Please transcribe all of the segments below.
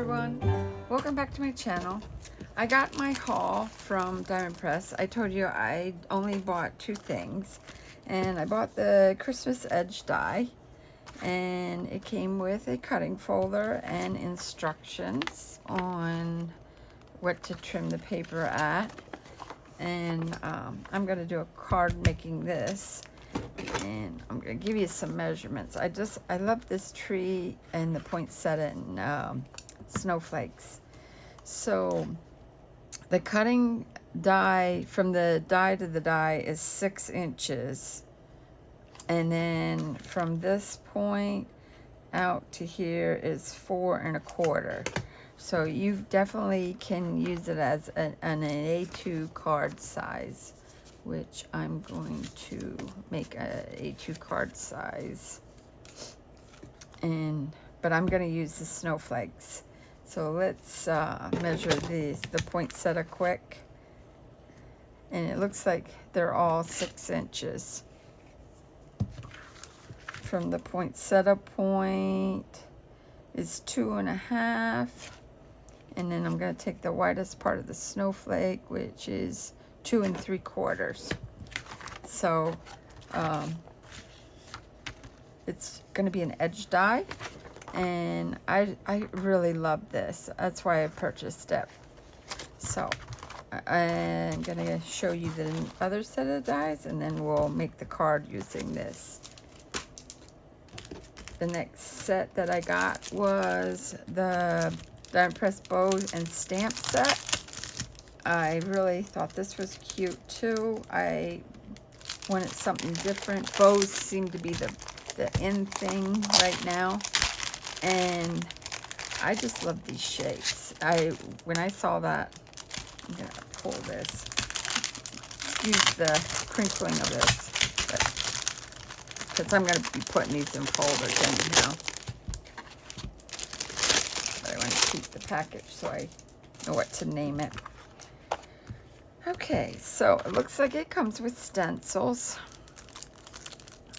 everyone, welcome back to my channel. I got my haul from Diamond Press. I told you I only bought two things, and I bought the Christmas edge die, and it came with a cutting folder and instructions on what to trim the paper at. And I'm going to do a card making this, and I'm going to give you some measurements. I love this tree and the poinsettia and snowflakes. So the cutting die, from the die to the die, is 6 inches, and then from this point out to here is 4 1/4. So you definitely can use it as an A2 card size, which I'm going to make a A2 card size. But I'm going to use the snowflakes. So let's measure the poinsettia quick. And it looks like they're all 6 inches. From the poinsettia point is 2 1/2. And then I'm going to take the widest part of the snowflake, which is 2 3/4. So it's going to be an edge die, and I really love this. That's why I purchased it. So I'm going to show you the other set of dies, and then we'll make the card using this. The next set that I got was the Diamond Press bows and stamp set. I really thought this was cute too. I wanted something different. Bows seem to be the in thing right now, and I just love these shapes. When I saw that, I'm gonna pull this, use the crinkling of this, because I'm gonna be putting these in folders anyhow. But I want to keep the package so I know what to name it. Okay, so it looks like it comes with stencils.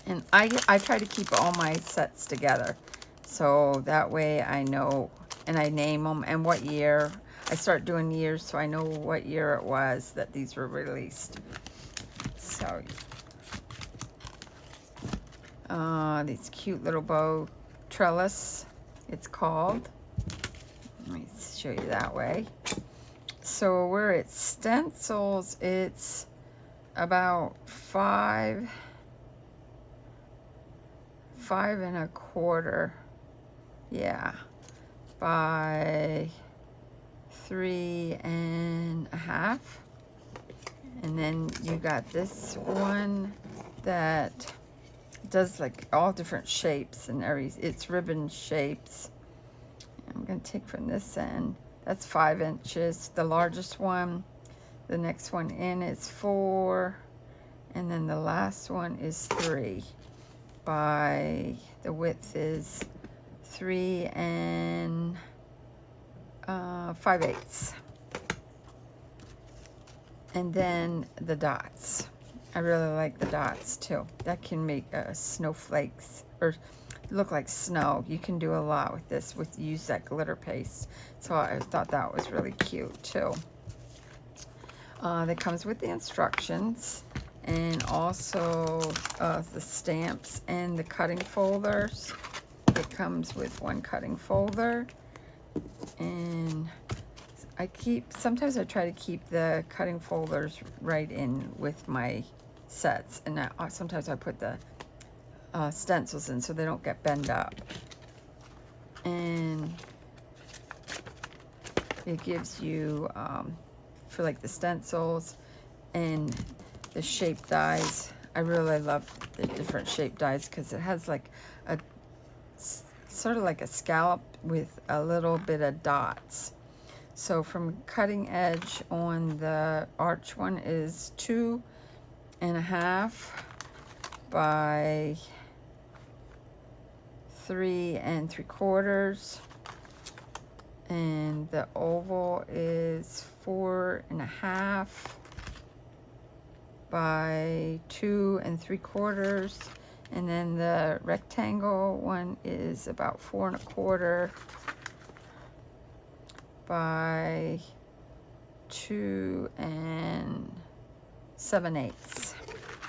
And I try to keep all my sets together, so that way I know, and I name them and what year. I start doing years so I know what year it was that these were released. So these cute little bow trellis, it's called. Let me show you that way. So where it's stencils, it's about 5 1/4, yeah, by 3 1/2. And then you got this one that does like all different shapes and it's ribbon shapes. I'm going to take from this end. That's 5 inches, the largest one. The next one in is 4, and then the last one is 3. By the width is 3 5/8. And then the dots. I really like the dots too. That can make snowflakes or look like snow. You can do a lot with this, use that glitter paste. So I thought that was really cute too. That comes with the instructions, and also the stamps and the cutting folders. It comes with one cutting folder, and sometimes I try to keep the cutting folders right in with my sets, and sometimes I put the stencils in so they don't get bent up. And it gives you for like the stencils and the shape dies. I really love the different shape dies because it has like a sort of like a scallop with a little bit of dots. So from cutting edge on the arch one is 2 1/2 by 3 3/4, and the oval is 4 1/2 by 2 3/4, and then the rectangle one is about 4 1/4 by 2 7/8.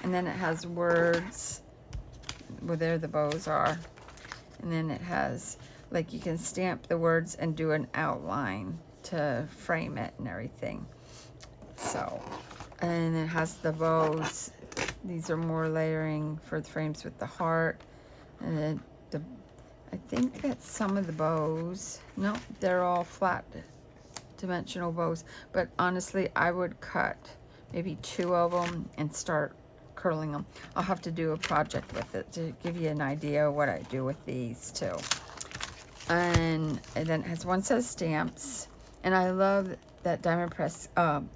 And then it has words where there the bows are. And then it has, like, you can stamp the words and do an outline to frame it and everything. So, and it has the bows. These are more layering for the frames with the heart. And then I think that some of the bows, no, they're all flat dimensional bows. But honestly, I would cut maybe 2 of them and start curling them. I'll have to do a project with it to give you an idea of what I do with these too. And then it has one set of stamps. And I love that Diamond Press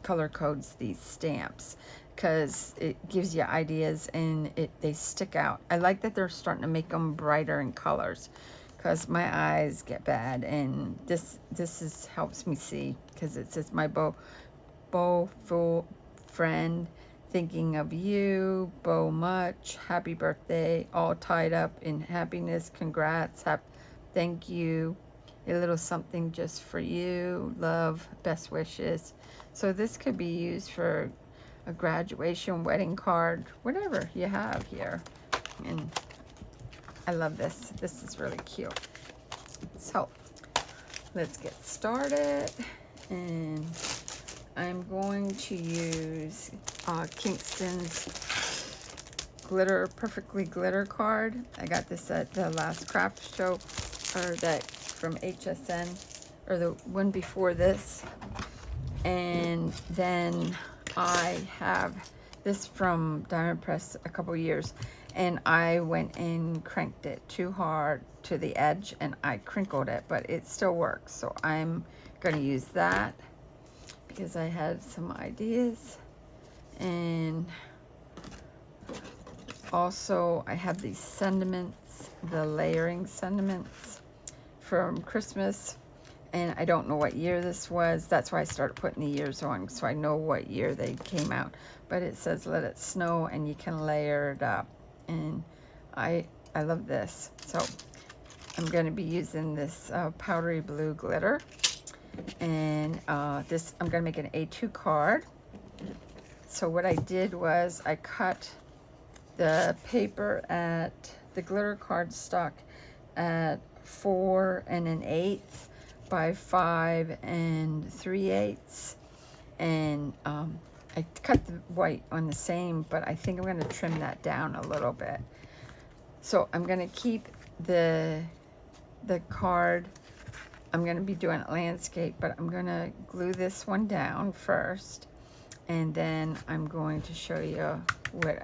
color codes these stamps, because it gives you ideas and they stick out. I like that they're starting to make them brighter in colors, because my eyes get bad, and this helps me see, because it says my beautiful friend, thinking of you, Bo much, happy birthday, all tied up in happiness, congrats, thank you, a little something just for you, love, best wishes. So this could be used for a graduation, wedding card, whatever you have here. And I love this. This is really cute. So let's get started. And I'm going to use Kingston's Perfectly Glitter card. I got this at the last craft show, or that from HSN, or the one before this. And then I have this from Diamond Press a couple years, and I went and cranked it too hard to the edge and I crinkled it, but it still works. So I'm going to use that because I had some ideas. And also I have these sentiments, the layering sentiments from Christmas. And I don't know what year this was. That's why I started putting the years on, so I know what year they came out. But it says let it snow, and you can layer it up. And I love this. So I'm going to be using this powdery blue glitter. And this, I'm going to make an A2 card. So what I did was I cut the paper at the glitter cardstock at 4 1/8 by 5 3/8, and I cut the white on the same, but I think I'm going to trim that down a little bit. So I'm going to keep the card. I'm going to be doing a landscape, but I'm going to glue this one down first, and then I'm going to show you what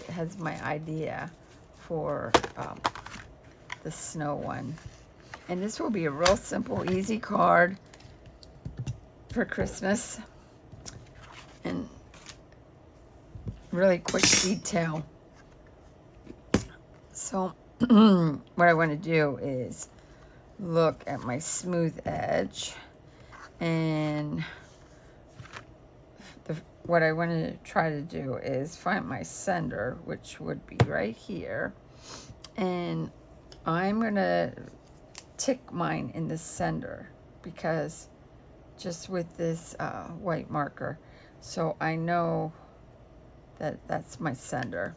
has my idea for the snow one. And this will be a real simple, easy card for Christmas. And really quick detail. So what I want to do is look at my smooth edge. And what I want to try to do is find my center, which would be right here. And I'm going to tick mine in the center, because just with this white marker, so I know that that's my center,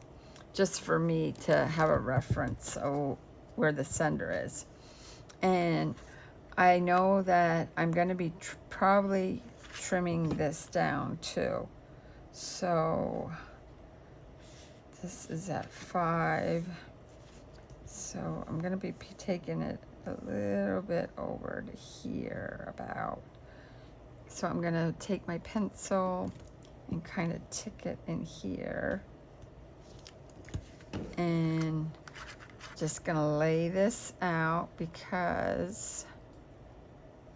just for me to have a reference of where the center is. And I know that I'm going to be probably trimming this down too. So this is at 5, so I'm going to be taking it a little bit over to here about. So I'm going to take my pencil and kind of tick it in here, and just going to lay this out, because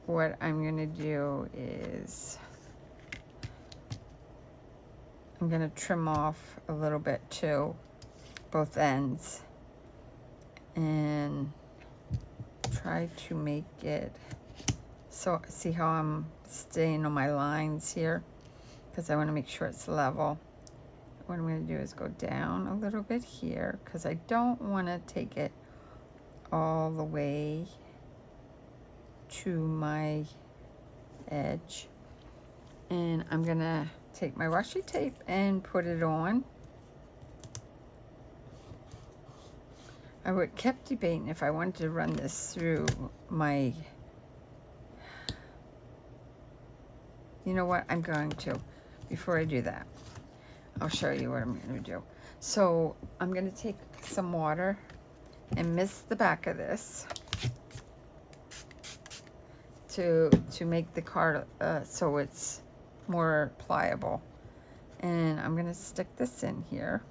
what I'm going to do is I'm going to trim off a little bit too, both ends, and try to make it so, see how I'm staying on my lines here, because I want to make sure it's level. What I'm going to do is go down a little bit here, because I don't want to take it all the way to my edge. And I'm gonna take my washi tape and put it on. I would kept debating if I wanted to run this through my, you know what, I'm going to. Before I do that, I'll show you what I'm going to do. So I'm going to take some water and mist the back of this to make the card so it's more pliable. And I'm going to stick this in here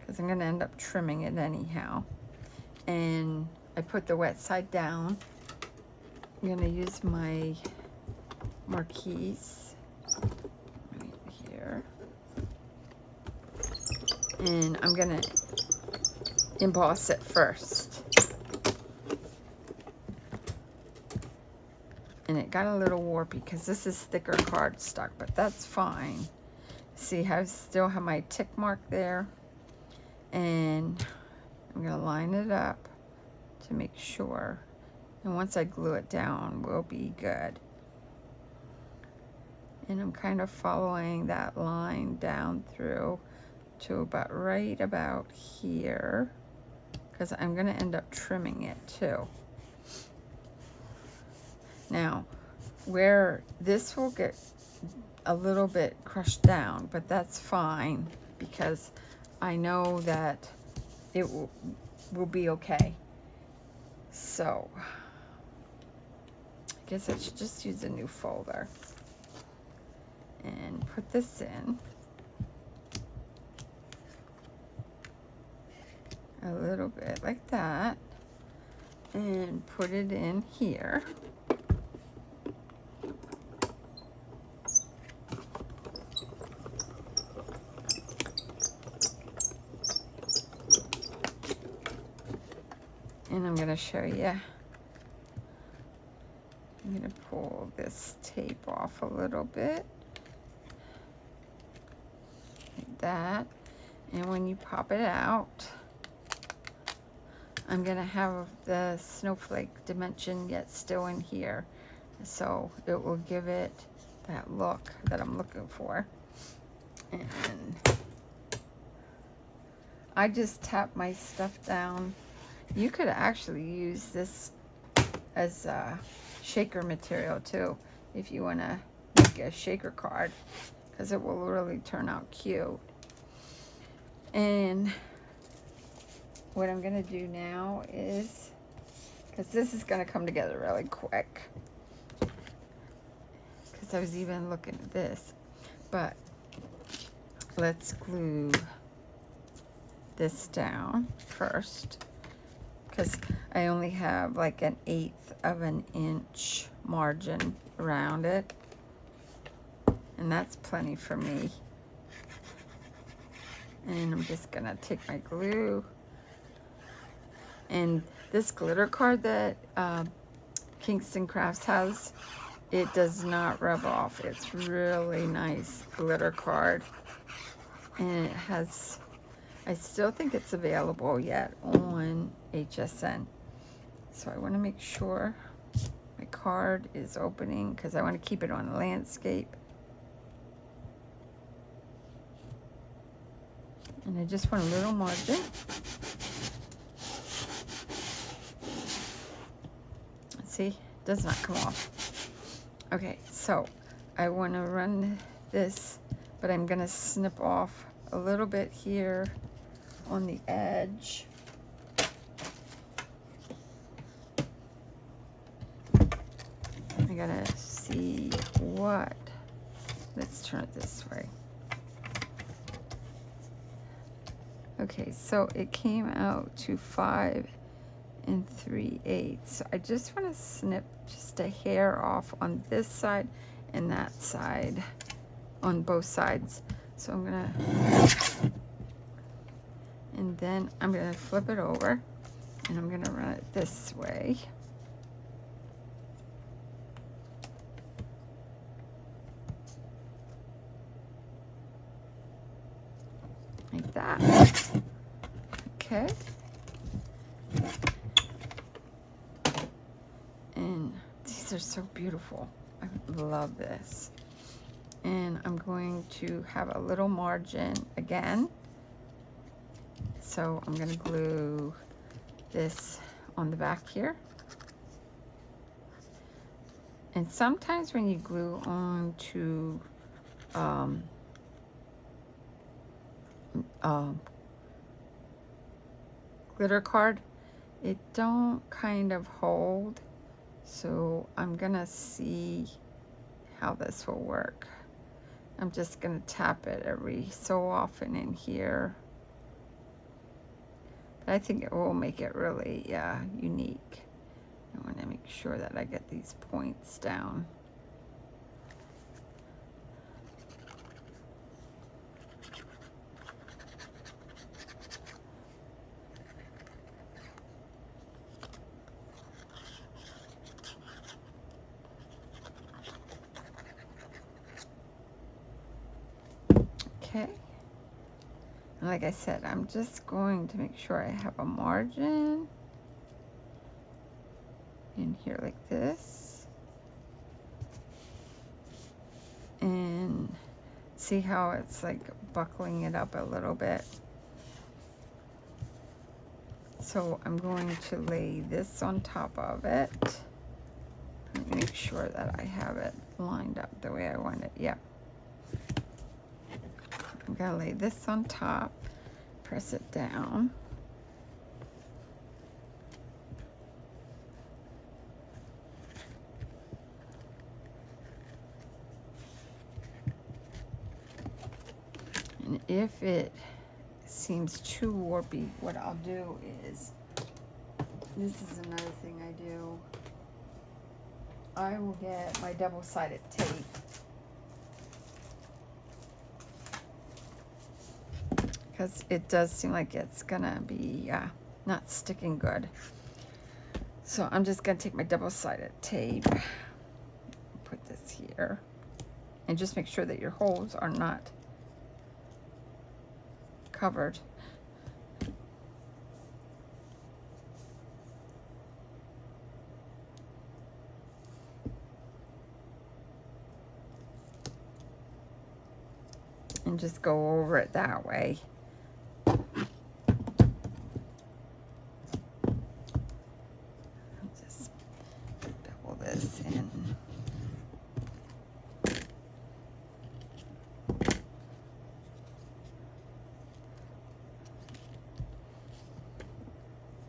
because I'm going to end up trimming it anyhow. And I put the wet side down. I'm going to use my marquise right here. And I'm going to emboss it first. And it got a little warpy because this is thicker cardstock, but that's fine. See how I still have my tick mark there? And I'm going to line it up to make sure. And once I glue it down, we'll be good. And I'm kind of following that line down through to about right about here, because I'm going to end up trimming it too. Now, where this will get a little bit crushed down, but that's fine because I know that it will be okay. So, I guess I should just use a new folder and put this in. A little bit like that. And put it in here. And I'm going to show you. I'm going to pull this tape off a little bit. Like that. And when you pop it out, I'm going to have the snowflake dimension yet still in here. So it will give it that look that I'm looking for. And I just tap my stuff down. You could actually use this as a shaker material too, if you want to make a shaker card, because it will really turn out cute. And what I'm going to do now is, because this is going to come together really quick, because I was even looking at this, but let's glue this down first, because I only have like 1/8 of an inch margin around it, and that's plenty for me. And I'm just gonna take my glue, and this glitter card that Kingston Crafts has, it does not rub off. It's really nice glitter card, and it has, I still think it's available yet on HSN. So I want to make sure my card is opening because I want to keep it on landscape. And I just want a little margin. See, it does not come off. Okay, so I want to run this, but I'm going to snip off a little bit here on the edge. I gotta see what. Let's turn it this way. Okay, so it came out to 5 3/8. So I just want to snip just a hair off on this side and that side, on both sides. So I'm gonna, and then I'm gonna flip it over and I'm gonna run it this way. Like that. Okay. And these These are so beautiful. I love this. And I'm going to have a little margin again. So I'm going to glue this on the back here. And sometimes when you glue onto glitter card, it don't kind of hold. So I'm gonna see how this will work. I'm just gonna tap it every so often in here. But I think it will make it really unique. I want to make sure that I get these points down. Okay. And like I said, I'm just going to make sure I have a margin in here like this. And see how it's like buckling it up a little bit. So I'm going to lay this on top of it. Let me make sure that I have it lined up the way I want it. Yep. I'm gonna lay this on top, press it down. And if it seems too warpy, what I'll do is, this is another thing I do, I will get my double-sided tape. Because it does seem like it's gonna be not sticking good. So I'm just gonna take my double-sided tape, put this here, and just make sure that your holes are not covered. And just go over it that way. Just bevel this in.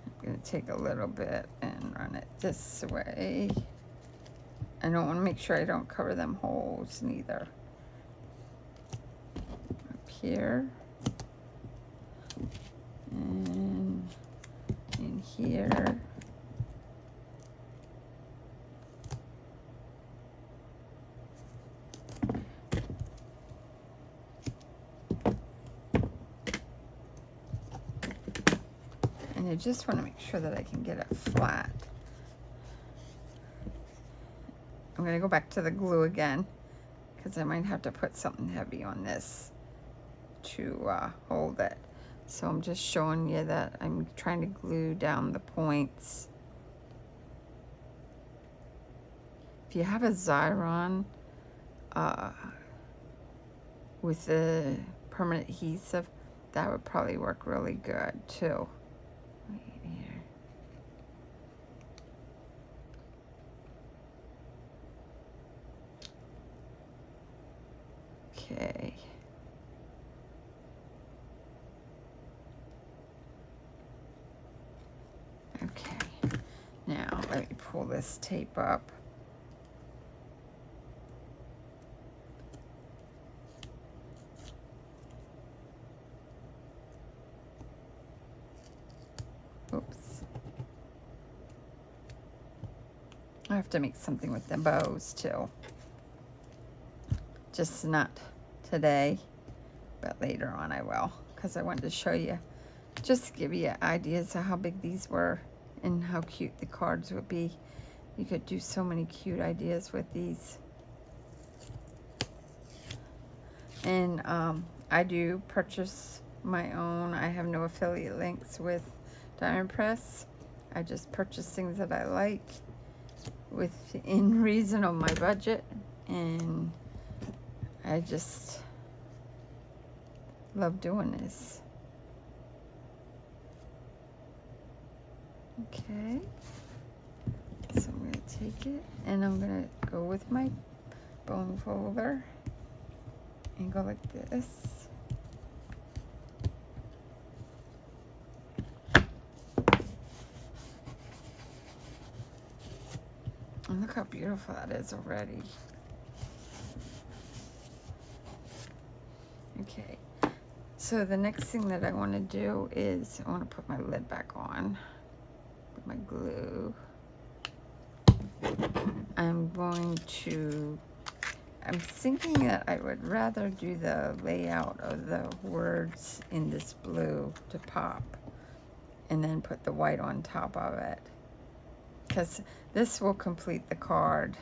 I'm going to take a little bit and run it this way. I don't want to make sure I don't cover them holes neither. Here and in here. And I just want to make sure that I can get it flat. I'm going to go back to the glue again because I might have to put something heavy on this to hold it. So I'm just showing you that I'm trying to glue down the points. If you have a Xyron with the permanent adhesive, that would probably work really good too. Right here. Okay. Okay, now let me pull this tape up. Oops. I have to make something with the bows too. Just not today, but later on I will, because I wanted to show you, just give you ideas of how big these were and how cute the cards would be. You could do so many cute ideas with these. And I do purchase my own. I have no affiliate links with Diamond Press. I just purchase things that I like. within reason of my budget, and I just love doing this. Okay, so I'm going to take it and I'm going to go with my bone folder and go like this. And look how beautiful that is already. Okay, so the next thing that I want to do is I want to put my lid back on with my glue. I'm thinking that I would rather do the layout of the words in this blue to pop and then put the white on top of it, because this will complete the card.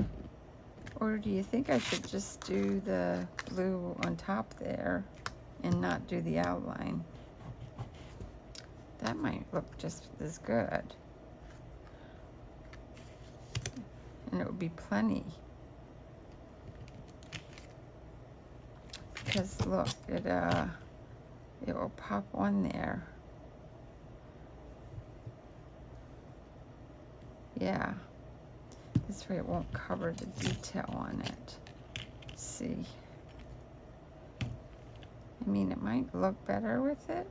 Or do you think I should just do the blue on top there and not do the outline? That might look just as good. And it would be plenty. Because look, it will pop on there. Yeah. This way it won't cover the detail on it. See? I mean, it might look better with it,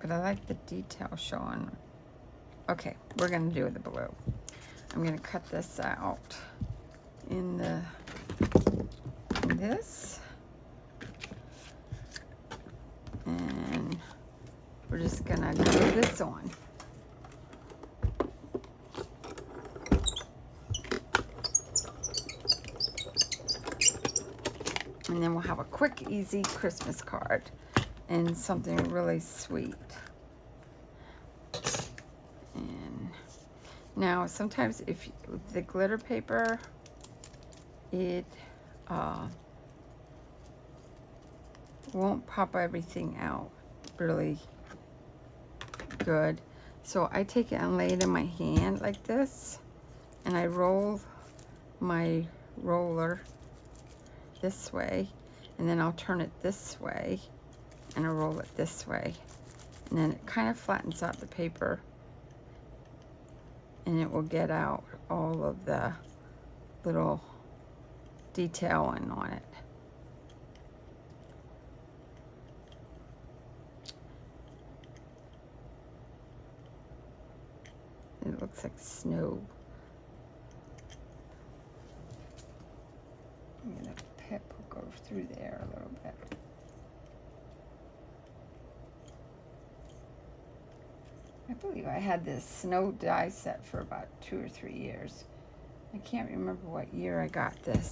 but I like the detail showing. Okay, we're going to do the blue. I'm going to cut this out in this. And we're just going to glue this on. And then we'll have a quick, easy Christmas card and something really sweet. And now, sometimes if the glitter paper, it won't pop everything out really good. So I take it and lay it in my hand like this, and I roll my roller this way, and then I'll turn it this way and I'll roll it this way, and then it kind of flattens out the paper and it will get out all of the little detailing on it. It looks like snow. I'm gonna pip will go through there a little bit. I believe I had this snow die set for about 2 or 3 years. I can't remember what year I got this.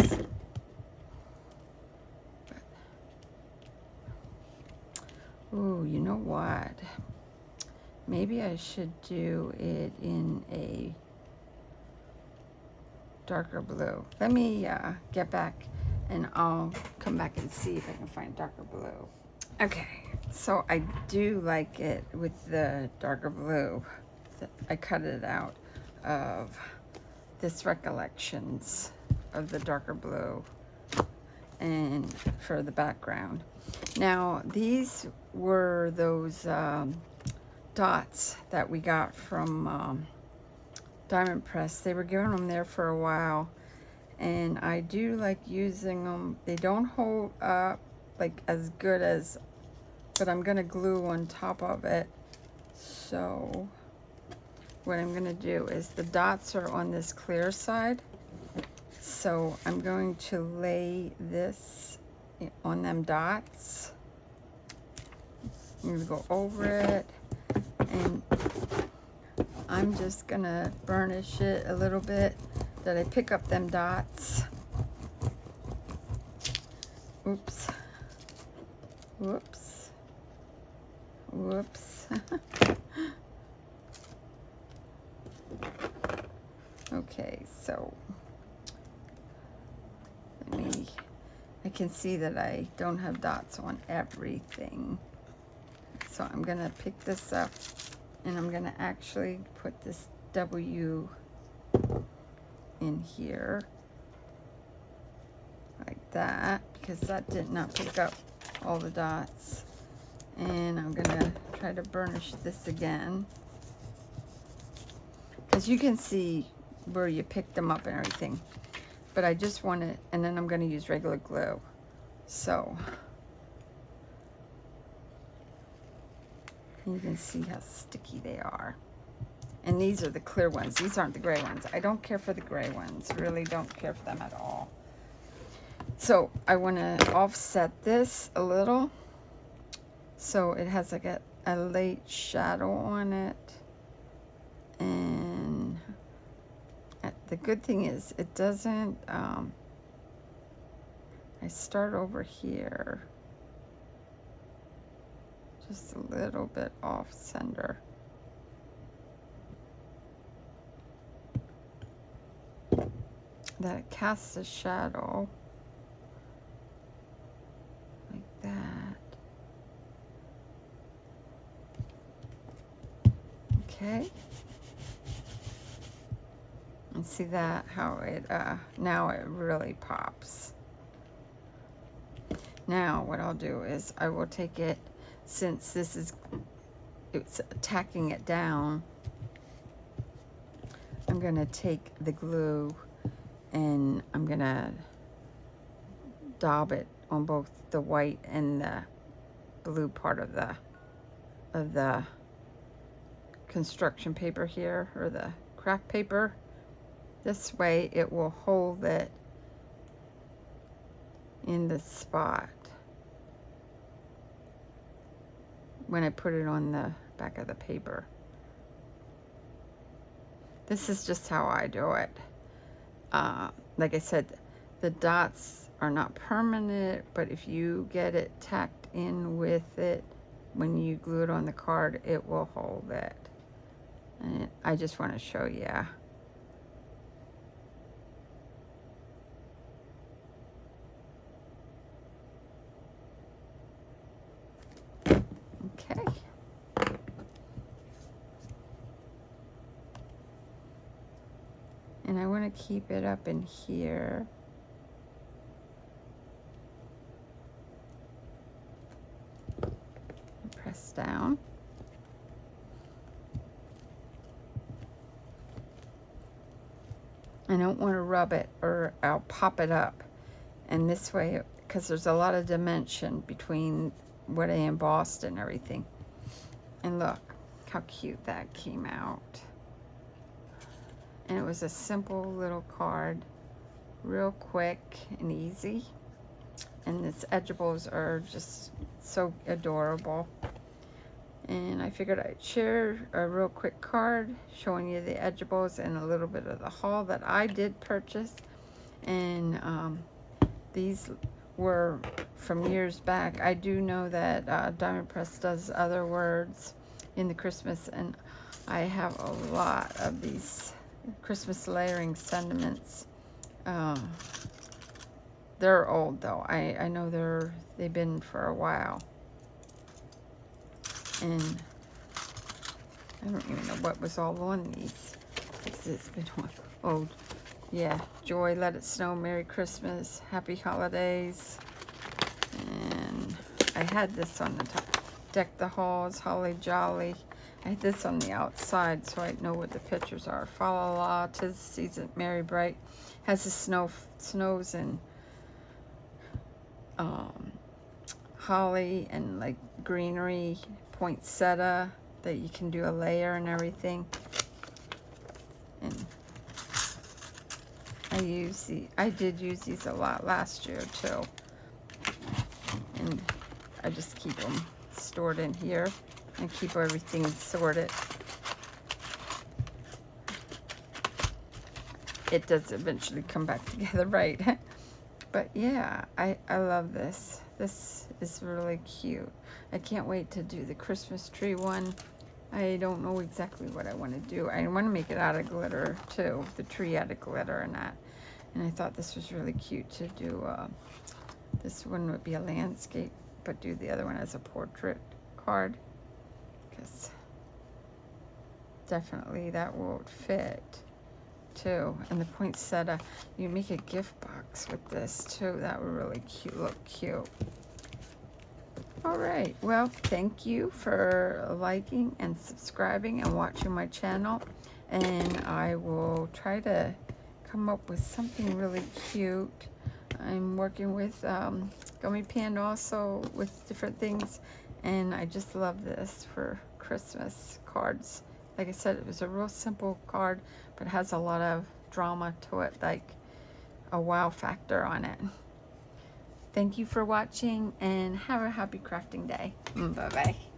Ooh, you know what? Maybe I should do it in a darker blue. Let me get back and I'll come back and see if I can find darker blue. Okay, so I do like it with the darker blue. I cut it out of this Recollections of the darker blue and for the background. Now, these were those dots that we got from Diamond Press. They were giving them there for a while, and I do like using them. They don't hold up like as good as, but I'm gonna glue on top of it. So what I'm gonna do is, the dots are on this clear side, so I'm going to lay this on them dots. I'm gonna go over it, and I'm just gonna burnish it a little bit, that I pick up them dots. Oops. Whoops. Whoops. Okay, so I can see that I don't have dots on everything. So I'm gonna pick this up and I'm gonna actually put this W in here like that, because that did not pick up all the dots. And I'm gonna try to burnish this again, because you can see where you picked them up and everything. But I just want it, and then I'm gonna use regular glue. So you can see how sticky they are. And these are the clear ones. These aren't the gray ones. I don't care for the gray ones. Really don't care for them at all. So I want to offset this a little, so it has like a light shadow on it. And the good thing is it doesn't, I start over here, just a little bit off center. That it casts a shadow like that. Okay. And see that, how it, now it really pops. Now what I'll do is I will take it, since this is, it's tacking it down, I'm gonna take the glue and I'm gonna daub it on both the white and the blue part of the construction paper here, or the craft paper. This way it will hold it in the spot when I put it on the back of the paper. This is just how I do it. Like I said, the dots are not permanent, but if you get it tacked in with it, when you glue it on the card, it will hold it. And I just want to show you. Okay. And I want to keep it up in here. Press down. I don't want to rub it or I'll pop it up. And this way, because there's a lot of dimension between what I embossed and everything. And look how cute that came out. And it was a simple little card, real quick and easy. And its edgeables are just so adorable. And I figured I'd share a real quick card showing you the edgeables and a little bit of the haul that I did purchase. And these were from years back. I do know that Diamond Press does other words in the Christmas, and I have a lot of these Christmas layering sentiments. They're old though. I know they've been for a while. And I don't even know what was all on these. It's been old. Yeah, Joy, Let It Snow, Merry Christmas, Happy Holidays. And I had this on the top. Deck the Halls, Holly Jolly. I had this on the outside so I know what the pictures are. Fa la la, 'tis the season, Merry Bright. Has the snows and holly and like greenery, poinsettia, that you can do a layer and everything. And I did use these a lot last year too. And I just keep them stored in here and keep everything sorted. It does eventually come back together, right? But yeah, I love this. This is really cute. I can't wait to do the Christmas tree one. I don't know exactly what I want to do. I want to make it out of glitter too, the tree out of glitter and that. And I thought this was really cute to do. This one would be a landscape, but do the other one as a portrait card, because definitely that will fit too. And the poinsettia, you make a gift box with this too. That would really look cute. All right, well, thank you for liking and subscribing and watching my channel, and I will try to come up with something really cute. I'm working with gummy pin also with different things, and I just love this for Christmas cards. Like I said, it was a real simple card, but it has a lot of drama to it, like a wow factor on it. Thank you for watching, and have a happy crafting day. Bye-bye.